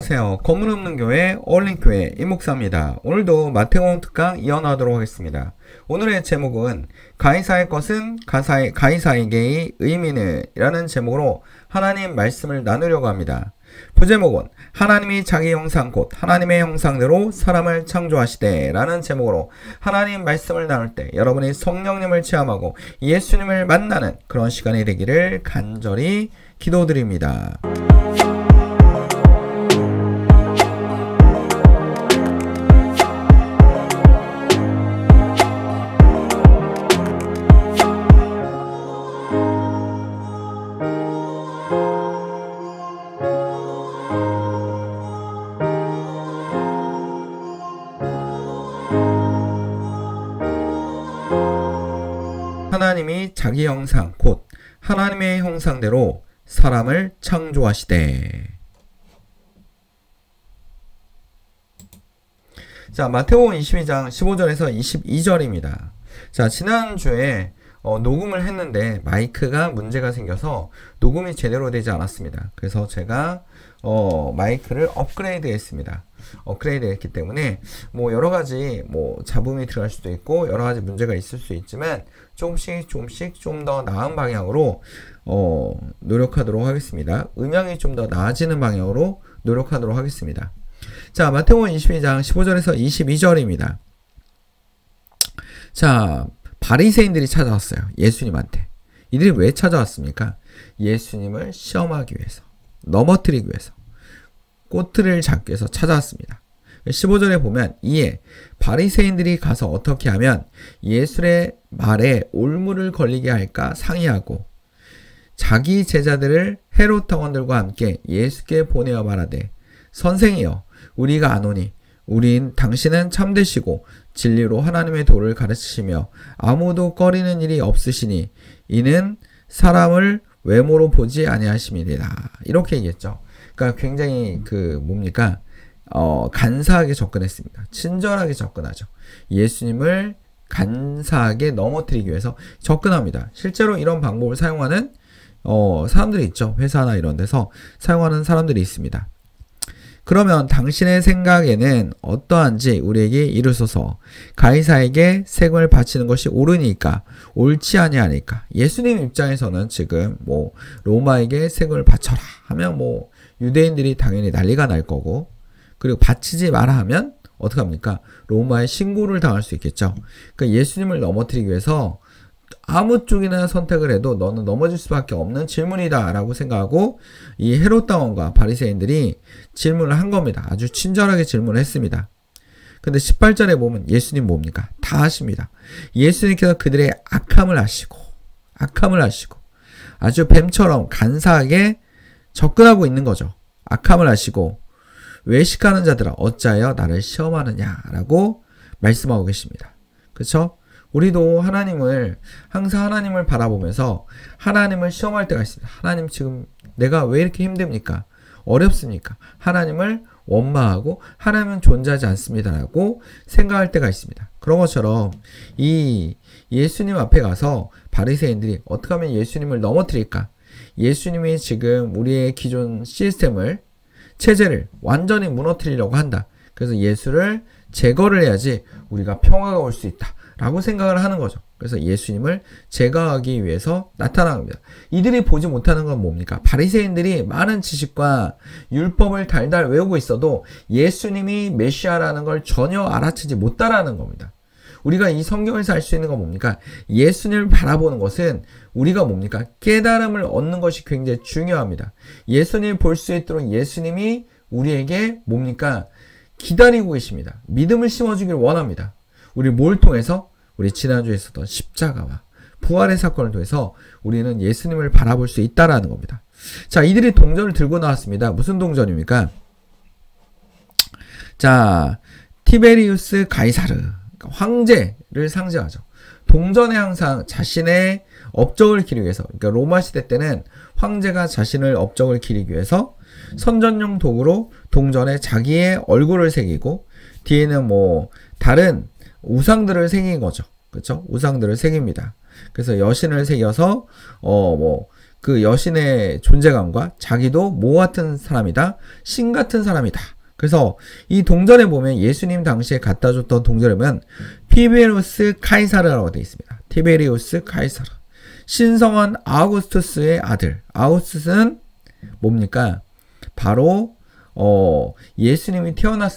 안녕하세요. 건물 없는 교회 올림교회 임목사입니다. 오늘도 마태복음 특강 이어나가도록 하겠습니다. 오늘의 제목은 가이사의 것은 가이사에게의 의미는 이라는 제목으로 하나님 말씀을 나누려고 합니다. 부제목은 하나님이 자기 형상 곧 하나님의 형상대로 사람을 창조하시되 라는 제목으로 하나님 말씀을 나눌 때 여러분이 성령님을 체험하고 예수님을 만나는 그런 시간이 되기를 간절히 기도드립니다. 하나님이 자기 형상 곧 하나님의 형상대로 사람을 창조하시되. 자, 마태복음 22장 15절에서 22절입니다. 자, 지난주에 녹음을 했는데 마이크가 문제가 생겨서 녹음이 제대로 되지 않았습니다. 그래서 제가 마이크를 업그레이드 했습니다. 업그레이드 했기 때문에 뭐 여러가지 잡음이 들어갈 수도 있고 여러가지 문제가 있을 수 있지만 조금씩 좀 더 나은 방향으로 노력하도록 하겠습니다. 음향이 좀 더 나아지는 방향으로 노력하도록 하겠습니다. 자, 마태복음 22장 15절에서 22절입니다. 자, 바리새인들이 찾아왔어요. 예수님한테. 이들이 왜 찾아왔습니까? 예수님을 시험하기 위해서, 넘어뜨리기 위해서, 꼬투리를 잡기 위해서 찾아왔습니다. 15절에 보면 이에 바리새인들이 가서 어떻게 하면 예수의 말에 올무를 걸리게 할까 상의하고 자기 제자들을 헤롯 당원들과 함께 예수께 보내어 말하되 선생이여 우리가 아노니 당신은 참되시고 진리로 하나님의 도를 가르치시며 아무도 꺼리는 일이 없으시니 이는 사람을 외모로 보지 아니하심이니라. 이렇게 얘기했죠. 그러니까 굉장히 간사하게 접근했습니다. 친절하게 접근하죠. 예수님을 간사하게 넘어뜨리기 위해서 접근합니다. 실제로 이런 방법을 사용하는 사람들이 있죠. 회사나 이런 데서 사용하는 사람들이 있습니다. 그러면 당신의 생각에는 어떠한지 우리에게 이르소서. 가이사에게 세금을 바치는 것이 옳으니까 옳지 아니하니까. 예수님 입장에서는 지금 로마에게 세금을 바쳐라 하면 유대인들이 당연히 난리가 날 거고, 그리고 바치지 마라 하면 어떡합니까? 로마에 신고를 당할 수 있겠죠. 그러니까 예수님을 넘어뜨리기 위해서 아무 쪽이나 선택을 해도 너는 넘어질 수밖에 없는 질문이다 라고 생각하고 이 헤롯 당원과 바리새인들이 질문을 한 겁니다. 아주 친절하게 질문을 했습니다. 근데 18절에 보면 예수님 뭡니까? 다 하십니다. 예수님께서 그들의 악함을 아시고 아주 뱀처럼 간사하게 접근하고 있는 거죠. 악함을 아시고 외식하는 자들아 어찌하여 나를 시험하느냐 라고 말씀하고 계십니다. 그렇죠? 우리도 항상 하나님을 바라보면서 하나님을 시험할 때가 있습니다. 하나님 지금 내가 왜 이렇게 힘듭니까? 어렵습니까? 하나님을 원망하고 하나님은 존재하지 않습니다라고 생각할 때가 있습니다. 그런 것처럼 이 예수님 앞에 가서 바리새인들이 어떻게 하면 예수님을 넘어뜨릴까? 예수님이 지금 우리의 기존 체제를 완전히 무너뜨리려고 한다. 그래서 예수를 제거를 해야지 우리가 평화가 올 수 있다 라고 생각을 하는 거죠. 그래서 예수님을 제거하기 위해서 나타난 겁니다. 이들이 보지 못하는 건 뭡니까? 바리새인들이 많은 지식과 율법을 달달 외우고 있어도 예수님이 메시아라는 걸 전혀 알아채지 못하라는 겁니다. 우리가 이 성경에서 알 수 있는 건 뭡니까? 예수님을 바라보는 것은 우리가 뭡니까? 깨달음을 얻는 것이 굉장히 중요합니다. 예수님을 볼 수 있도록 예수님이 우리에게 뭡니까? 기다리고 계십니다. 믿음을 심어주길 원합니다. 우리 뭘 통해서? 우리 지난주에 있었던 십자가와 부활의 사건을 통해서 우리는 예수님을 바라볼 수 있다라는 겁니다. 자, 이들이 동전을 들고 나왔습니다. 무슨 동전입니까? 자, 티베리우스 가이사르, 그러니까 황제를 상징하죠. 동전에 항상 자신의 업적을 기리기 위해서, 그러니까 로마 시대 때는 황제가 자신의 업적을 기리기 위해서 선전용 도구로 동전에 자기의 얼굴을 새기고 뒤에는 다른 우상들을 새긴 거죠. 그렇죠? 우상들을 새깁니다. 그래서 여신을 새겨서 그 여신의 존재감과 자기도 뭐 같은 사람이다? 신 같은 사람이다. 그래서 이 동전에 보면 예수님 당시에 갖다 줬던 동전에 보면 티베리우스 카이사르라고 되어 있습니다. 티베리우스 카이사르. 신성한 아우구스투스의 아들. 아우구스투스는 뭡니까? 바로 예수님이 태어날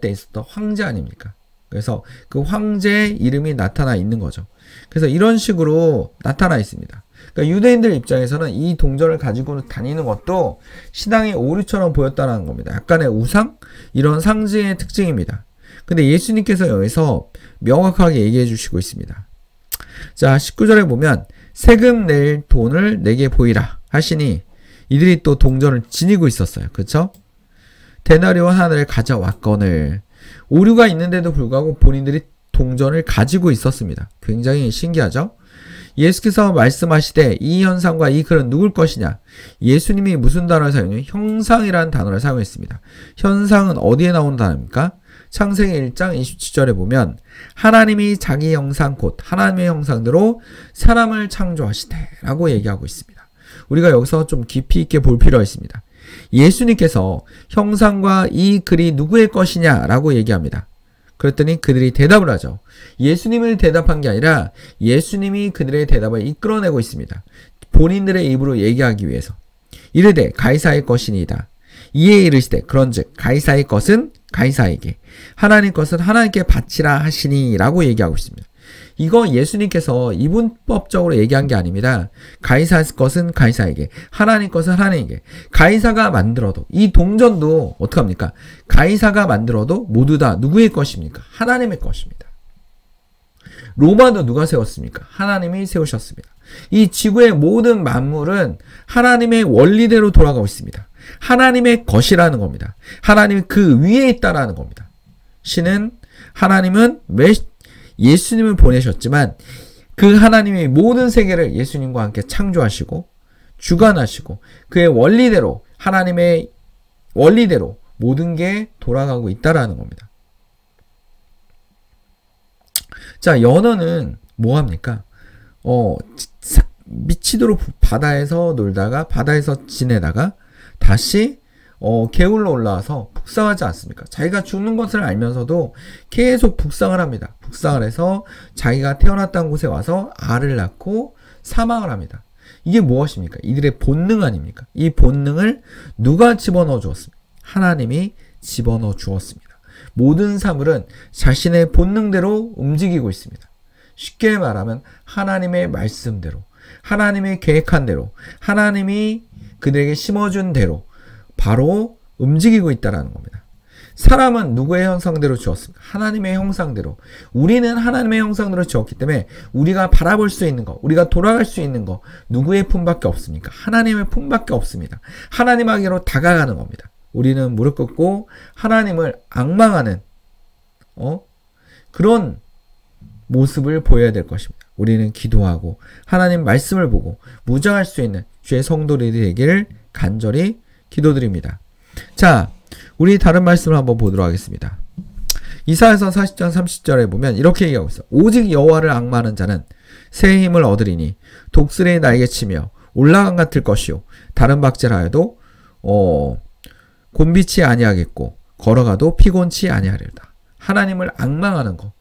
때 있었던 황제 아닙니까? 그래서 그 황제의 이름이 나타나 있는 거죠. 그래서 이런 식으로 나타나 있습니다. 그러니까 유대인들 입장에서는 이 동전을 가지고 다니는 것도 신앙의 오류처럼 보였다는 겁니다. 약간의 우상? 이런 상징의 특징입니다. 근데 예수님께서 여기서 명확하게 얘기해 주시고 있습니다. 자, 19절에 보면 세금 낼 돈을 내게 보이라 하시니 이들이 또 동전을 지니고 있었어요. 그쵸? 데나리온 하나를 가져왔거늘. 오류가 있는데도 불구하고 본인들이 동전을 가지고 있었습니다. 굉장히 신기하죠? 예수께서 말씀하시되 이 현상과 이 글은 누굴 것이냐? 예수님이 무슨 단어를 사용했냐면 형상이라는 단어를 사용했습니다. 현상은 어디에 나오는 단어입니까? 창세기 1장 27절에 보면 하나님이 자기 형상 곧 하나님의 형상대로 사람을 창조하시되 라고 얘기하고 있습니다. 우리가 여기서 좀 깊이 있게 볼 필요가 있습니다. 예수님께서 형상과 이 글이 누구의 것이냐 라고 얘기합니다. 그랬더니 그들이 대답을 하죠. 예수님을 대답한 게 아니라 예수님이 그들의 대답을 이끌어내고 있습니다. 본인들의 입으로 얘기하기 위해서. 이르되 가이사의 것이니이다. 이에 이르시되 그런즉 가이사의 것은 가이사에게 하나님 것은 하나님께 바치라 하시니 라고 얘기하고 있습니다. 이거 예수님께서 이분법적으로 얘기한 게 아닙니다. 가이사 것은 가이사에게, 하나님 것은 하나님에게. 가이사가 만들어도, 이 동전도 어떡합니까? 가이사가 만들어도 모두 다 누구의 것입니까? 하나님의 것입니다. 로마도 누가 세웠습니까? 하나님이 세우셨습니다. 이 지구의 모든 만물은 하나님의 원리대로 돌아가고 있습니다. 하나님의 것이라는 겁니다. 하나님이 그 위에 있다라는 겁니다. 하나님은 왜 예수님을 보내셨지만 그 하나님이 모든 세계를 예수님과 함께 창조하시고 주관하시고 그의 원리대로 하나님의 원리대로 모든 게 돌아가고 있다라는 겁니다. 자, 연어는 뭐 합니까? 미치도록 바다에서 놀다가 바다에서 지내다가 다시 개울로 올라와서 북상하지 않습니까? 자기가 죽는 것을 알면서도 계속 북상을 합니다. 북상을 해서 자기가 태어났다는 곳에 와서 알을 낳고 사망을 합니다. 이게 무엇입니까? 이들의 본능 아닙니까? 이 본능을 누가 집어넣어 주었습니까? 하나님이 집어넣어 주었습니다. 모든 사물은 자신의 본능대로 움직이고 있습니다. 쉽게 말하면 하나님의 말씀대로, 하나님의 계획한 대로, 하나님이 그들에게 심어준 대로 바로 움직이고 있다는 겁니다. 사람은 누구의 형상대로 지었습니까? 하나님의 형상대로. 우리는 하나님의 형상대로 지었기 때문에 우리가 바라볼 수 있는 것, 우리가 돌아갈 수 있는 것 누구의 품밖에 없습니까? 하나님의 품밖에 없습니다. 하나님에게로 다가가는 겁니다. 우리는 무릎 꿇고 하나님을 앙망하는 그런 모습을 보여야 될 것입니다. 우리는 기도하고 하나님 말씀을 보고 무장할 수 있는 주의 성도들이 되기를 간절히 기도드립니다. 자, 우리 다른 말씀을 한번 보도록 하겠습니다. 이사야서 40장 30절에 보면 이렇게 얘기하고 있어요. 오직 여호와를 앙망하는 자는 새 힘을 얻으리니 독수리의 날개치며 올라간 같을 것이요 다른 박질하여도 곤비치 아니하겠고 걸어가도 피곤치 아니하리로다. 하나님을 앙망하는 것,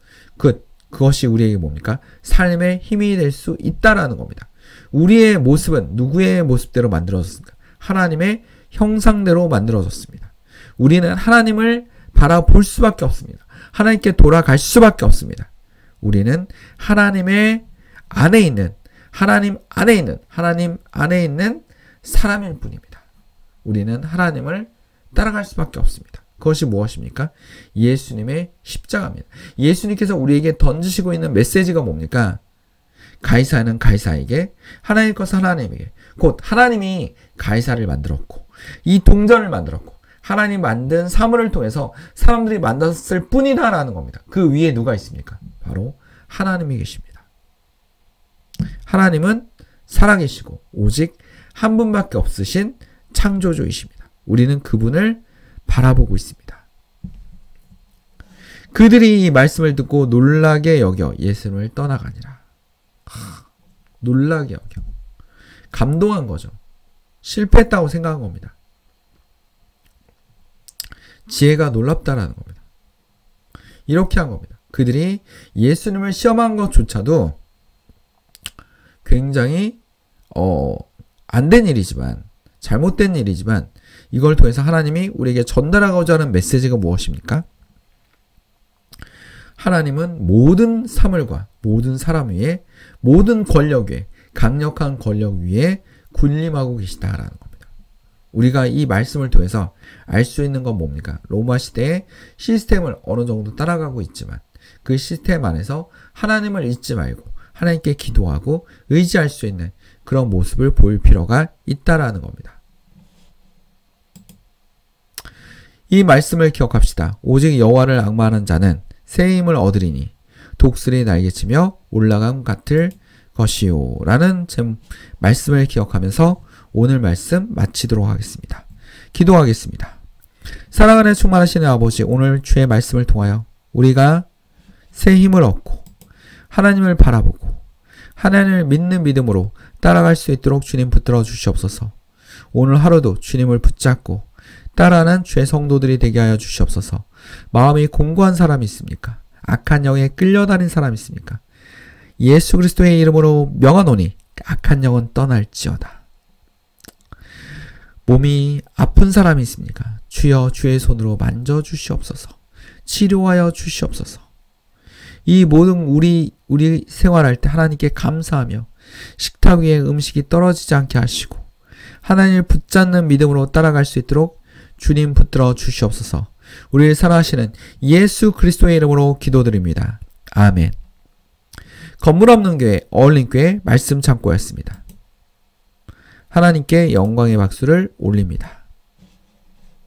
그것이 우리에게 뭡니까? 삶의 힘이 될 수 있다라는 겁니다. 우리의 모습은 누구의 모습대로 만들어졌습니까? 하나님의 형상대로 만들어졌습니다. 우리는 하나님을 바라볼 수밖에 없습니다. 하나님께 돌아갈 수밖에 없습니다. 우리는 하나님 안에 있는 사람일 뿐입니다. 우리는 하나님을 따라갈 수밖에 없습니다. 그것이 무엇입니까? 예수님의 십자가입니다. 예수님께서 우리에게 던지시고 있는 메시지가 뭡니까? 가이사는 가이사에게, 하나님 것은 하나님에게. 곧 하나님이 가이사를 만들었고 이 동전을 만들었고 하나님 만든 사물을 통해서 사람들이 만들었을 뿐이다라는 겁니다. 그 위에 누가 있습니까? 바로 하나님이 계십니다. 하나님은 살아계시고 오직 한 분밖에 없으신 창조주이십니다. 우리는 그분을 바라보고 있습니다. 그들이 이 말씀을 듣고 놀라게 여겨 예수님을 떠나가니라. 놀라게 여겨. 감동한 거죠. 실패했다고 생각한 겁니다. 지혜가 놀랍다라는 겁니다. 이렇게 한 겁니다. 그들이 예수님을 시험한 것조차도 굉장히 안 된 일이지만, 잘못된 일이지만, 이걸 통해서 하나님이 우리에게 전달하고자 하는 메시지가 무엇입니까? 하나님은 모든 사물과 모든 사람 위에, 모든 권력 위에, 강력한 권력 위에 군림하고 계시다라는 겁니다. 우리가 이 말씀을 통해서 알 수 있는 건 뭡니까? 로마 시대의 시스템을 어느 정도 따라가고 있지만 그 시스템 안에서 하나님을 잊지 말고 하나님께 기도하고 의지할 수 있는 그런 모습을 보일 필요가 있다라는 겁니다. 이 말씀을 기억합시다. 오직 여호와를 앙망하는 자는 새 힘을 얻으리니 독수리 날개치며 올라감 같을 것이요 라는 말씀을 기억하면서 오늘 말씀 마치도록 하겠습니다. 기도하겠습니다. 사랑하는 충만하신 아버지, 오늘 주의 말씀을 통하여 우리가 새 힘을 얻고 하나님을 바라보고 하나님을 믿는 믿음으로 따라갈 수 있도록 주님 붙들어 주시옵소서. 오늘 하루도 주님을 붙잡고 따라하는 주의 성도들이 되게 하여 주시옵소서. 마음이 공고한 사람이 있습니까? 악한 영에 끌려다닌 사람이 있습니까? 예수 그리스도의 이름으로 명하노니 악한 영은 떠날지어다. 몸이 아픈 사람이 있습니까? 주여 주의 손으로 만져주시옵소서. 치료하여 주시옵소서. 이 모든 우리 생활할 때 하나님께 감사하며 식탁 위에 음식이 떨어지지 않게 하시고 하나님을 붙잡는 믿음으로 따라갈 수 있도록 주님 붙들어 주시옵소서. 우리를 사랑하시는 예수 그리스도의 이름으로 기도드립니다. 아멘. 건물 없는 교회 어울림교회 말씀 창고였습니다. 하나님께 영광의 박수를 올립니다.